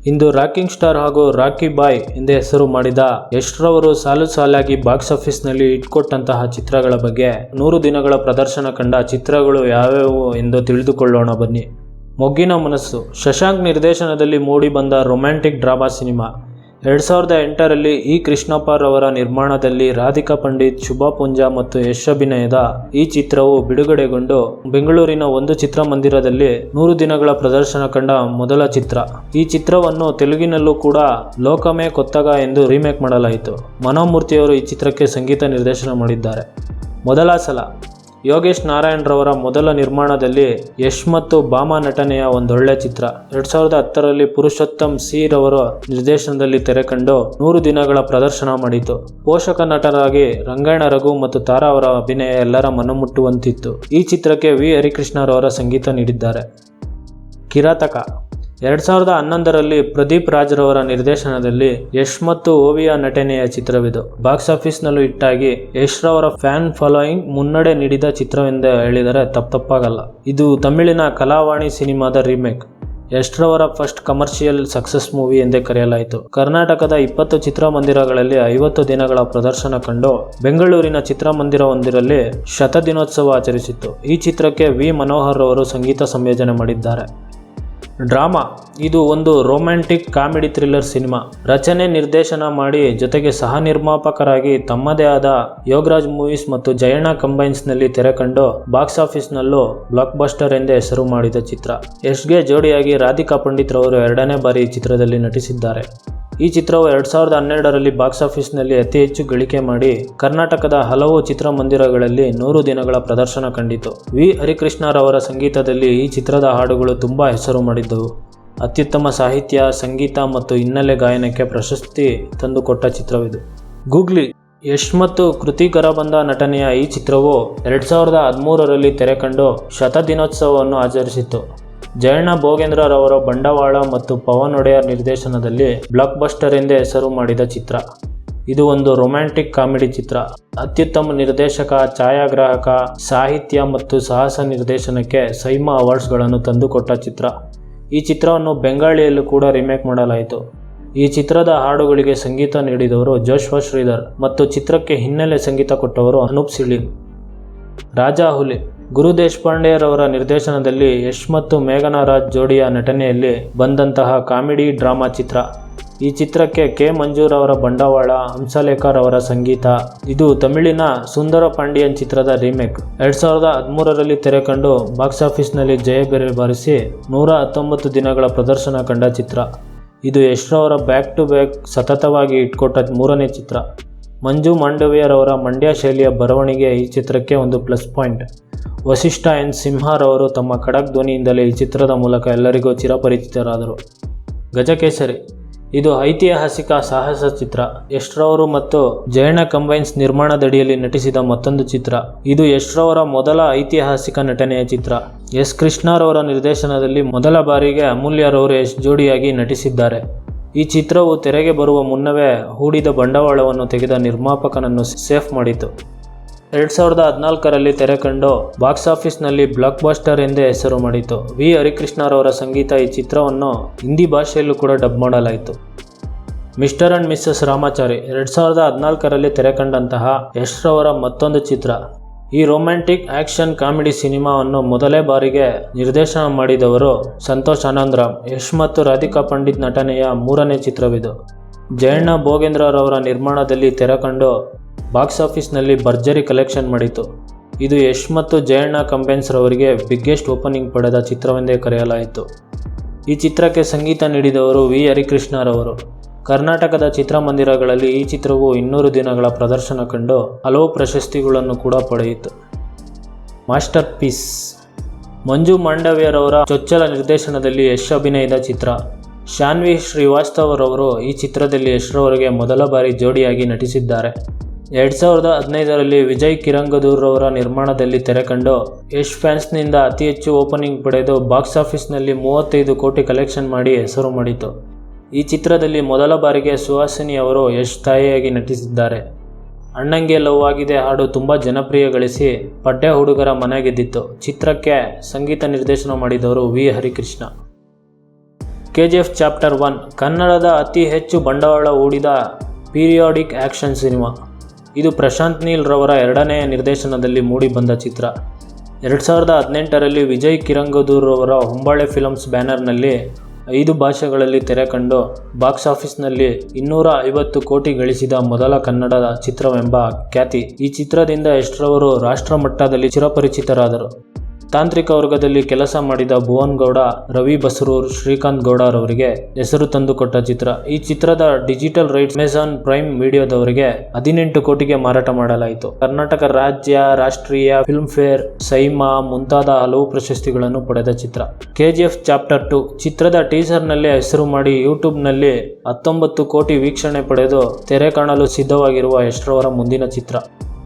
ಇಂದು rocking star ಹಾಗೂ ರಾಕಿ ಬಾಯ್ ಎಂದೇ ಹೆಸರು ಮಾಡಿದ ಯಶ್ ರವರು ಸಾಲಾಗಿ ಬಾಕ್ಸ್ ಆಫೀಸ್ನಲ್ಲಿ ಇಟ್ಕೊಟ್ಟಂತಹ ಚಿತ್ರಗಳ ಬಗ್ಗೆ 100 ದಿನಗಳ ಪ್ರದರ್ಶನ ಕಂಡ ಚಿತ್ರಗಳು ಯಾವ್ಯಾವು ಎಂದು ತಿಳಿದುಕೊಳ್ಳೋಣ ಬನ್ನಿ. ಮೊಗ್ಗಿನ ಮನಸ್ಸು ಶಶಾಂಕ್ ನಿರ್ದೇಶನದಲ್ಲಿ ಮೂಡಿ ಬಂದ ರೊಮ್ಯಾಂಟಿಕ್ ಡ್ರಾಮಾ ಸಿನಿಮಾ. 2008ರಲ್ಲಿ ಇ ಕೃಷ್ಣಪ್ಪ ರವರ ನಿರ್ಮಾಣದಲ್ಲಿ ರಾಧಿಕಾ ಪಂಡಿತ್, ಶುಭಾ ಪುಂಜಾ ಮತ್ತು ಯಶ್ ಅಭಿನಯದ ಈ ಚಿತ್ರವು ಬಿಡುಗಡೆಗೊಂಡು ಬೆಂಗಳೂರಿನ ಒಂದು ಚಿತ್ರಮಂದಿರದಲ್ಲಿ 100 ದಿನಗಳ ಪ್ರದರ್ಶನ ಕಂಡ ಮೊದಲ ಚಿತ್ರ. ಈ ಚಿತ್ರವನ್ನು ತೆಲುಗಿನಲ್ಲೂ ಕೂಡ ಲೋಕಮೇ ಕೊತ್ತಗ ಎಂದು ರೀಮೇಕ್ ಮಾಡಲಾಯಿತು. ಮನೋಮೂರ್ತಿಯವರು ಈ ಚಿತ್ರಕ್ಕೆ ಸಂಗೀತ ನಿರ್ದೇಶನ ಮಾಡಿದ್ದಾರೆ. ಮೊದಲ ಸಲ ಯೋಗೇಶ್ ನಾರಾಯಣ್ ರವರ ಮೊದಲ ನಿರ್ಮಾಣದಲ್ಲಿ ಯಶ್ ಮತ್ತು ಭಾಮಾ ನಟನೆಯ ಒಂದೊಳ್ಳೆ ಚಿತ್ರ. 2010ರಲ್ಲಿ ಪುರುಷೋತ್ತಮ್ ಸಿ ರವರ ನಿರ್ದೇಶನದಲ್ಲಿ ತೆರೆಕಂಡು 100 ದಿನಗಳ ಪ್ರದರ್ಶನ ಮಾಡಿತು. ಪೋಷಕ ನಟರಾಗಿ ರಂಗಾಯಣ ರಘು ಮತ್ತು ತಾರಾ ಅವರ ಅಭಿನಯ ಎಲ್ಲರ ಮನಮುಟ್ಟುವಂತಿತ್ತು. ಈ ಚಿತ್ರಕ್ಕೆ ವಿ ಹರಿಕೃಷ್ಣ ರವರ ಸಂಗೀತ ನೀಡಿದ್ದಾರೆ. ಕಿರಾತಕ 2011ರಲ್ಲಿ ಪ್ರದೀಪ್ ರಾಜ್ ರವರ ನಿರ್ದೇಶನದಲ್ಲಿ ಯಶ್ ಮತ್ತು ಓವಿಯಾ ನಟನೆಯ ಚಿತ್ರವಿದು. ಬಾಕ್ಸ್ ಆಫೀಸ್ನಲ್ಲೂ ಹಿಟ್ಟಾಗಿ ಯಶ್ ರವರ ಫ್ಯಾನ್ ಫಾಲೋಯಿಂಗ್ ಮುನ್ನಡೆ ನೀಡಿದ ಚಿತ್ರವೆಂದು ಹೇಳಿದರೆ ತಪ್ಪಾಗಲ್ಲ. ಇದು ತಮಿಳಿನ ಕಲಾವಾಣಿ ಸಿನಿಮಾದ ರೀಮೇಕ್. ಯಶ್ ರವರ ಫಸ್ಟ್ ಕಮರ್ಷಿಯಲ್ ಸಕ್ಸಸ್ ಮೂವಿ ಎಂದೇ ಕರೆಯಲಾಯಿತು. ಕರ್ನಾಟಕದ 20 ಚಿತ್ರಮಂದಿರಗಳಲ್ಲಿ 50 ದಿನಗಳ ಪ್ರದರ್ಶನ ಕಂಡು ಬೆಂಗಳೂರಿನ ಚಿತ್ರಮಂದಿರವೊಂದರಲ್ಲಿ ಶತದಿನೋತ್ಸವ ಆಚರಿಸಿತ್ತು. ಈ ಚಿತ್ರಕ್ಕೆ ವಿ ಮನೋಹರ್ ಅವರು ಸಂಗೀತ ಸಂಯೋಜನೆ ಮಾಡಿದ್ದಾರೆ. ಡ್ರಾಮಾ ಇದು ಒಂದು ರೊಮ್ಯಾಂಟಿಕ್ ಕಾಮಿಡಿ ಥ್ರಿಲ್ಲರ್ ಸಿನಿಮಾ. ರಚನೆ ನಿರ್ದೇಶನ ಮಾಡಿ ಜೊತೆಗೆ ಸಹ ನಿರ್ಮಾಪಕರಾಗಿ ತಮ್ಮದೇ ಆದ ಯೋಗರಾಜ್ ಮೂವೀಸ್ ಮತ್ತು ಜಯಣ್ಣ ಕಂಬೈನ್ಸ್ನಲ್ಲಿ ತೆರೆಕಂಡು ಬಾಕ್ಸ್ ಆಫೀಸ್ನಲ್ಲೂ ಬ್ಲಾಕ್ ಬಸ್ಟರ್ ಎಂದೇ ಹೆಸರು ಮಾಡಿದ ಚಿತ್ರ. ಯಶ್ಗೆ ಜೋಡಿಯಾಗಿ ರಾಧಿಕಾ ಪಂಡಿತ್ ರವರು 2ನೇ ಬಾರಿ ಈ ಚಿತ್ರದಲ್ಲಿ ನಟಿಸಿದ್ದಾರೆ. ಈ ಚಿತ್ರವು 2012ರಲ್ಲಿ ಬಾಕ್ಸ್ ಆಫೀಸ್ನಲ್ಲಿ ಅತಿ ಹೆಚ್ಚು ಗಳಿಕೆ ಮಾಡಿ ಕರ್ನಾಟಕದ ಹಲವು ಚಿತ್ರಮಂದಿರಗಳಲ್ಲಿ 100 ದಿನಗಳ ಪ್ರದರ್ಶನ ಕಂಡಿತು. ವಿ ಹರಿಕೃಷ್ಣ ರವರ ಸಂಗೀತದಲ್ಲಿ ಈ ಚಿತ್ರದ ಹಾಡುಗಳು ತುಂಬಾ ಹೆಸರು ಮಾಡಿದ್ದವು. ಅತ್ಯುತ್ತಮ ಸಾಹಿತ್ಯ, ಸಂಗೀತ ಮತ್ತು ಹಿನ್ನೆಲೆ ಗಾಯನಕ್ಕೆ ಪ್ರಶಸ್ತಿ ತಂದುಕೊಟ್ಟ ಚಿತ್ರವಿದು. ಗೂಗ್ಲಿ ಯಶ್ ಮತ್ತು ಕೃತಿ ಗರಬಂದ ನಟನೆಯ ಈ ಚಿತ್ರವು 2013ರಲ್ಲಿ ತೆರೆಕಂಡು ಶತದಿನೋತ್ಸವವನ್ನು ಆಚರಿಸಿತು. ಜಯಣ್ಣ ಭೋಗೇಂದ್ರ ರವರ ಬಂಡವಾಳ ಮತ್ತು ಪವನ್ ಒಡೆಯರ್ ನಿರ್ದೇಶನದಲ್ಲಿ ಬ್ಲಾಕ್ ಬಸ್ಟರ್ ಎಂದೇ ಹೆಸರು ಮಾಡಿದ ಚಿತ್ರ. ಇದು ಒಂದು ರೊಮ್ಯಾಂಟಿಕ್ ಕಾಮಿಡಿ ಚಿತ್ರ. ಅತ್ಯುತ್ತಮ ನಿರ್ದೇಶಕ, ಛಾಯಾಗ್ರಾಹಕ, ಸಾಹಿತ್ಯ ಮತ್ತು ಸಾಹಸ ನಿರ್ದೇಶನಕ್ಕೆ ಸೈಮಾ ಅವಾರ್ಡ್ಸ್ಗಳನ್ನು ತಂದುಕೊಟ್ಟ ಚಿತ್ರ. ಈ ಚಿತ್ರವನ್ನು ಬೆಂಗಾಳಿಯಲ್ಲೂ ಕೂಡ ರೀಮೇಕ್ ಮಾಡಲಾಯಿತು. ಈ ಚಿತ್ರದ ಹಾಡುಗಳಿಗೆ ಸಂಗೀತ ನೀಡಿದವರು ಜೋಶ್ವಾ ಶ್ರೀಧರ್ ಮತ್ತು ಚಿತ್ರಕ್ಕೆ ಹಿನ್ನೆಲೆ ಸಂಗೀತ ಕೊಟ್ಟವರು ಅನೂಪ್ ಸಿಳೀಮ್. ರಾಜಾ ಹುಲಿ ಗುರು ದೇಶಪಾಂಡೆ ರವರ ನಿರ್ದೇಶನದಲ್ಲಿ ಯಶ್ ಮತ್ತು ಮೇಘನಾ ರಾಜ್ ಜೋಡಿಯ ನಟನೆಯಲ್ಲಿ ಬಂದಂತಹ ಕಾಮಿಡಿ ಡ್ರಾಮಾ ಚಿತ್ರ. ಈ ಚಿತ್ರಕ್ಕೆ ಕೆ ಮಂಜೂರ್ ಅವರ ಬಂಡವಾಳ, ಹಂಸಲೇಖ ರವರ ಸಂಗೀತ. ಇದು ತಮಿಳಿನ ಸುಂದರ ಪಾಂಡಿಯನ್ ಚಿತ್ರದ ರೀಮೇಕ್. 2013ರಲ್ಲಿ ತೆರೆಕಂಡು ಬಾಕ್ಸ್ ಆಫೀಸ್ನಲ್ಲಿ ಜಯಬೇರೆ ಬಾರಿಸಿ 119 ದಿನಗಳ ಪ್ರದರ್ಶನ ಕಂಡ ಚಿತ್ರ. ಇದು ಯಶ್ ರವರ ಬ್ಯಾಕ್ ಟು ಬ್ಯಾಕ್ ಸತತವಾಗಿ ಇಟ್ಕೊಟ್ಟ 3ನೇ ಚಿತ್ರ. ಮಂಜು ಮಾಂಡವ್ಯರವರ ಮಂಡ್ಯ ಶೈಲಿಯ ಬರವಣಿಗೆ ಈ ಚಿತ್ರಕ್ಕೆ ಒಂದು ಪ್ಲಸ್ ಪಾಯಿಂಟ್. ವಸಿಷ್ಠ ಎನ್ ಸಿಂಹರವರು ತಮ್ಮ ಖಡಕ್ ಧ್ವನಿಯಿಂದಲೇ ಈ ಚಿತ್ರದ ಮೂಲಕ ಎಲ್ಲರಿಗೂ ಚಿರಪರಿಚಿತರಾದರು. ಗಜಕೇಸರಿ ಇದು ಐತಿಹಾಸಿಕ ಸಾಹಸ ಚಿತ್ರ. ಯಶ್ ರವರು ಮತ್ತು ಜಯಣ್ಣ ಕಂಬೈನ್ಸ್ ನಿರ್ಮಾಣದಡಿಯಲ್ಲಿ ನಟಿಸಿದ ಮತ್ತೊಂದು ಚಿತ್ರ. ಇದು ಯಶ್ ರವರ ಮೊದಲ ಐತಿಹಾಸಿಕ ನಟನೆಯ ಚಿತ್ರ. ಎಸ್ ಕೃಷ್ಣರವರ ನಿರ್ದೇಶನದಲ್ಲಿ ಮೊದಲ ಬಾರಿಗೆ ಅಮೂಲ್ಯರವರು ಯಶ್ ಜೋಡಿಯಾಗಿ ನಟಿಸಿದ್ದಾರೆ. ಈ ಚಿತ್ರವು ತೆರೆಗೆ ಬರುವ ಮುನ್ನವೇ ಹೂಡಿದ ಬಂಡವಾಳವನ್ನು ತೆಗೆದ ನಿರ್ಮಾಪಕನನ್ನು ಸೇಫ್ ಮಾಡಿತು. 2014ರಲ್ಲಿ ತೆರೆಕಂಡು ಬಾಕ್ಸ್ ಆಫೀಸ್ನಲ್ಲಿ ಬ್ಲಾಕ್ ಬಸ್ಟರ್ ಎಂದೇ ಹೆಸರು ಮಾಡಿತು. ವಿ ಹರಿಕೃಷ್ಣರವರ ಸಂಗೀತ ಈ ಚಿತ್ರವನ್ನು ಹಿಂದಿ ಭಾಷೆಯಲ್ಲೂ ಕೂಡ ಡಬ್ ಮಾಡಲಾಯಿತು. ಮಿಸ್ಟರ್ ಅಂಡ್ ಮಿಸ್ಸಸ್ ರಾಮಾಚಾರಿ 2014ರಲ್ಲಿ ತೆರೆಕಂಡಂತಹ ಯಶ್ ರವರ ಮತ್ತೊಂದು ಚಿತ್ರ. ಈ ರೊಮ್ಯಾಂಟಿಕ್ ಆಕ್ಷನ್ ಕಾಮಿಡಿ ಸಿನಿಮಾವನ್ನು ಮೊದಲೇ ಬಾರಿಗೆ ನಿರ್ದೇಶನ ಮಾಡಿದವರು ಸಂತೋಷ್ ಆನಂದರಾಮ್. ಯಶ್ ಮತ್ತು ರಾಧಿಕಾ ಪಂಡಿತ್ ನಟನೆಯ 3ನೇ ಚಿತ್ರವಿದು. ಜಯಣ್ಣ ಭೋಗೇಂದ್ರ ರವರ ನಿರ್ಮಾಣದಲ್ಲಿ ತೆರೆಕಂಡು ಬಾಕ್ಸ್ ಆಫೀಸ್ನಲ್ಲಿ ಭರ್ಜರಿ ಕಲೆಕ್ಷನ್ ಮಾಡಿತು. ಇದು ಯಶ್ ಮತ್ತು ಜಯಣ್ಣ ಕಂಬೈನ್ಸ್ ರವರಿಗೆ ಬಿಗ್ಗೆಸ್ಟ್ ಓಪನಿಂಗ್ ಪಡೆದ ಚಿತ್ರವೆಂದೇ ಕರೆಯಲಾಯಿತು. ಈ ಚಿತ್ರಕ್ಕೆ ಸಂಗೀತ ನೀಡಿದವರು ವಿ ಹರಿಕೃಷ್ಣರವರು. ಕರ್ನಾಟಕದ ಚಿತ್ರಮಂದಿರಗಳಲ್ಲಿ ಈ ಚಿತ್ರವು 200 ದಿನಗಳ ಪ್ರದರ್ಶನ ಕಂಡು ಹಲವು ಪ್ರಶಸ್ತಿಗಳನ್ನು ಕೂಡ ಪಡೆಯಿತು. ಮಾಸ್ಟರ್ ಪೀಸ್ ಮಂಜು ಮಾಂಡವ್ಯರವರ ಚೊಚ್ಚಲ ನಿರ್ದೇಶನದಲ್ಲಿ ಯಶ್ ಅಭಿನಯದ ಚಿತ್ರ. ಶಾನ್ವಿ ಶ್ರೀವಾಸ್ತವ್ ರವರು ಈ ಚಿತ್ರದಲ್ಲಿ ಯಶ್ ರವರಿಗೆ ಮೊದಲ ಬಾರಿ ಜೋಡಿಯಾಗಿ ನಟಿಸಿದ್ದಾರೆ. 2015ರಲ್ಲಿ ವಿಜಯ್ ಕಿರಂಗದೂರ್ ರವರ ನಿರ್ಮಾಣದಲ್ಲಿ ತೆರೆಕಂಡು ಯಶ್ ಫ್ಯಾನ್ಸ್ನಿಂದ ಅತಿ ಹೆಚ್ಚು ಓಪನಿಂಗ್ ಪಡೆದು ಬಾಕ್ಸ್ ಆಫೀಸ್ನಲ್ಲಿ 35 ಕೋಟಿ ಕಲೆಕ್ಷನ್ ಮಾಡಿ ಹೆಸರು ಮಾಡಿತು. ಈ ಚಿತ್ರದಲ್ಲಿ ಮೊದಲ ಬಾರಿಗೆ ಸುಹಾಸಿನಿ ಅವರು ಯಶ್ ತಾಯಿಯಾಗಿ ನಟಿಸಿದ್ದಾರೆ. ಅಣ್ಣಂಗೆ ಲವ್ ಆಗಿದೆ ಹಾಡು ತುಂಬ ಜನಪ್ರಿಯ ಗಳಿಸಿ ಪಡ್ಡೆ ಹುಡುಗರ ಮನೆ ಗೆದ್ದಿತ್ತು. ಚಿತ್ರಕ್ಕೆ ಸಂಗೀತ ನಿರ್ದೇಶನ ಮಾಡಿದವರು ವಿ ಹರಿಕೃಷ್ಣ. KGF ಚಾಪ್ಟರ್ 1 ಕನ್ನಡದ ಅತಿ ಹೆಚ್ಚು ಬಂಡವಾಳ ಹೂಡಿದ ಪೀರಿಯಾಡಿಕ್ ಆ್ಯಕ್ಷನ್ ಸಿನಿಮಾ. ಇದು ಪ್ರಶಾಂತ್ ನೀಲ್ ರವರ ಎರಡನೆಯ ನಿರ್ದೇಶನದಲ್ಲಿ ಮೂಡಿಬಂದ ಚಿತ್ರ. 2018ರಲ್ಲಿ ವಿಜಯ್ ಕಿರಂಗದೂರ್ ರವರ ಹೊಂಬಾಳೆ ಫಿಲ್ಮ್ಸ್ ಬ್ಯಾನರ್ನಲ್ಲಿ 5 ಭಾಷೆಗಳಲ್ಲಿ ತೆರೆ ಕಂಡು ಬಾಕ್ಸ್ ಆಫೀಸ್ನಲ್ಲಿ 250 ಕೋಟಿ ಗಳಿಸಿದ ಮೊದಲ ಕನ್ನಡ ಚಿತ್ರವೆಂಬ ಖ್ಯಾತಿ ಈ ಚಿತ್ರದಿಂದ ಯಶ್ ರವರು ರಾಷ್ಟ್ರ ಮಟ್ಟದಲ್ಲಿ ಚಿರಪರಿಚಿತರಾದರು. ತಾಂತ್ರಿಕ ವರ್ಗದಲ್ಲಿ ಕೆಲಸ ಮಾಡಿದ ಭುವನ್ ಗೌಡ, ರವಿ ಬಸರೂರ್, ಶ್ರೀಕಾಂತ್ ಗೌಡ ರವರಿಗೆ ಹೆಸರು ತಂದುಕೊಟ್ಟ ಚಿತ್ರ. ಈ ಚಿತ್ರದ ಡಿಜಿಟಲ್ ರೈಟ್ಸ್ ಅಮೆಜಾನ್ ಪ್ರೈಮ್ ವಿಡಿಯೋದವರಿಗೆ 18 ಕೋಟಿಗೆ ಮಾರಾಟ ಮಾಡಲಾಯಿತು. ಕರ್ನಾಟಕ ರಾಜ್ಯ, ರಾಷ್ಟ್ರೀಯ ಫಿಲ್ಮ್ ಫೇರ್, ಸೈಮಾ ಮುಂತಾದ ಹಲವು ಪ್ರಶಸ್ತಿಗಳನ್ನು ಪಡೆದ ಚಿತ್ರ. KGF ಚಾಪ್ಟರ್ 2 ಚಿತ್ರದ ಟೀಸರ್ನಲ್ಲೇ ಹೆಸರು ಮಾಡಿ ಯೂಟ್ಯೂಬ್ನಲ್ಲಿ 19 ಕೋಟಿ ವೀಕ್ಷಣೆ ಪಡೆದು ತೆರೆ ಕಾಣಲು ಸಿದ್ಧವಾಗಿರುವ ಯಶ್ ರವರ ಮುಂದಿನ ಚಿತ್ರ.